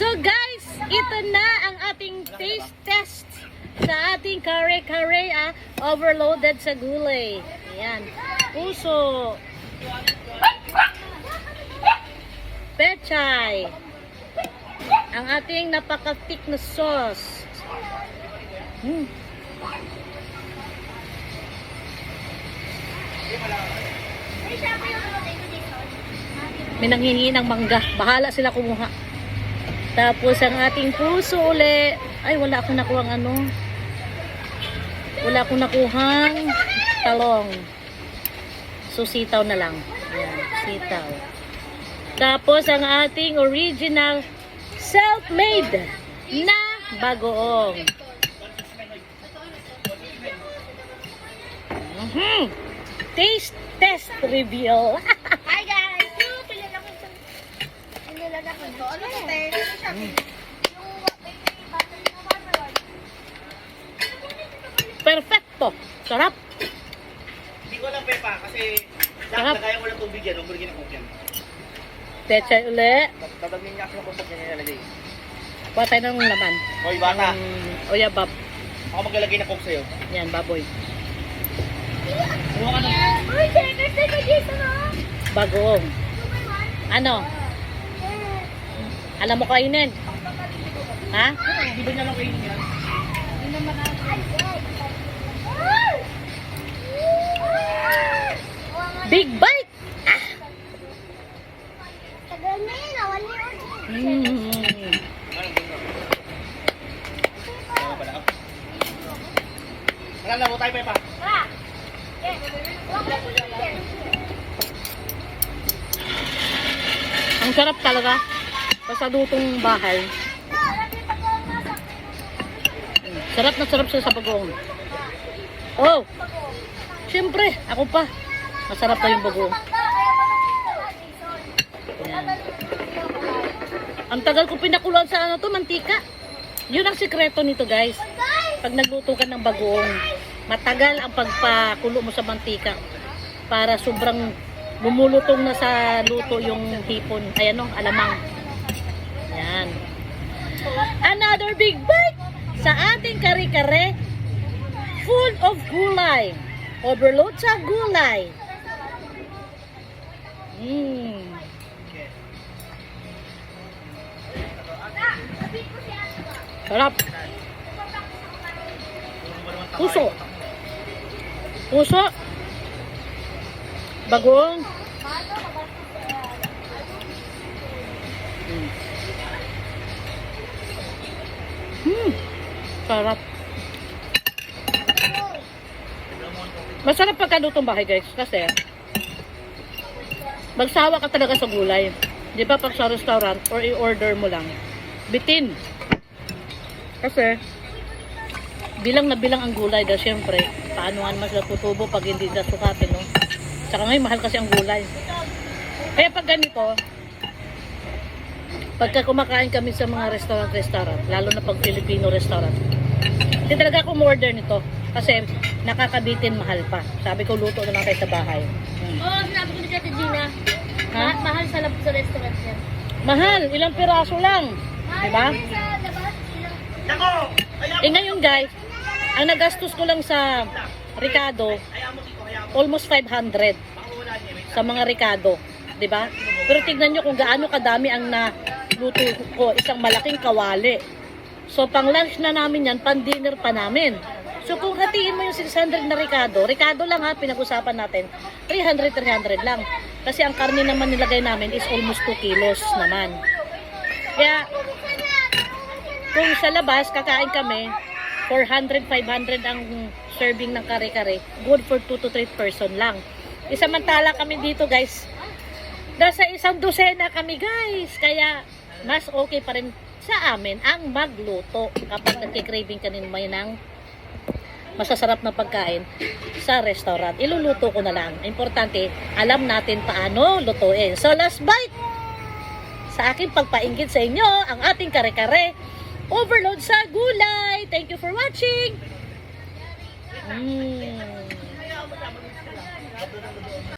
So guys, ito na ang ating taste test sa ating kare-kare overloaded sa gulay. Ayan. Puso. Pechay. Ang ating napaka-thick na sauce. May nanghingi ng mangga. Bahala sila kumuha. Tapos ang ating puso uli. Ay, wala akong nakuhang ano. Wala akong nakuhang talong. So, sitaw na lang. Ayan, sitaw. Tapos ang ating original self-made na bagoong. Taste test reveal. Hi guys! Pinilan ako ito. Ano ito? Perfecto. Sarap. Hindi ko lang pepa kasi Sarap. kaya ko lang tubig yan. Huwag mo rin ako yan. Pechay uli. Tatagmin niya ako ng kusap niya nilalagay. Kuha tayo ng laman. Hoy bata, Oyabab. ako maglalagay na coke sa'yo. Yan, baboy. Kuha ka na. Uy, checkers na dito na! Bagoong. Ano? Alam mo kainin? Ha? Di ba niya lang kainin yan? Big bite! Tagal na yun, wala yun. Alam na mo tayo pepa. Tara! Huwag na chicken. Ang sarap talaga. Sa lutong bahay. Sarap na sarap siya sa bagoong. Oh! Siyempre, ako pa. Masarap na yung bagoong. Yan. Ang tagal ko pinakuluan sa ano to, mantika. Yun ang sikreto nito guys. Pag nagluto ka ng bagoong, matagal ang pagpakulo mo sa mantika para sobrang lumulutong na sa luto yung hipon. Ay ano, alamang. Yan. Another big bite sa ating kare-kare. Full of gulay. Overload sa gulay. Sarap. Puso. Puso. Bagoong. Sarap. Masarap pagkalutong bahay guys kasi magsawa ka talaga sa gulay. Di ba pag sa restaurant or i-order mo lang, bitin. Kasi bilang na bilang ang gulay dahil syempre paano nga naman sila tutubo pag hindi na sukatin, no? Tsaka ngayon mahal kasi ang gulay. Kaya pag ganito, pagka kumakain kami sa mga restaurant, lalo na pag Filipino restaurant, hindi talaga ako order nito kasi nakakabitin, mahal pa. Sabi ko luto na lang tayo sa bahay. Oo, sinabi ko ni Tita Gina. Ha? Mahal sa restaurant yan. Mahal, ilang piraso lang. Diba? Sa labas, ilang... Nako! Eh ngayon guys, ang nagastos ko lang sa Ricardo, almost 500 sa mga Ricardo. Diba? Pero tignan nyo kung gaano kadami ang naluto ko, isang malaking kawali. So pang lunch na namin yan, pang dinner pa namin. So kung hatiin mo yung 600 na Ricardo lang ha, pinag-usapan natin, 300 lang. Kasi ang karne naman nilagay namin is almost 2 kilos naman. Kaya, kung sa labas, kakain kami, 400, 500 ang serving ng kare-kare, good for 2 to 3 person lang. Isamantala kami dito guys, nasa 1 dosena kami guys. Kaya, mas okay pa rin sa amin ang magluto kapag nagkikraving ka naman ng masasarap na pagkain sa restaurant. Iluluto ko na lang. Importante, alam natin paano lutuin. So, last bite sa aking pagpainggit sa inyo, ang ating kare-kare overload sa gulay. Thank you for watching.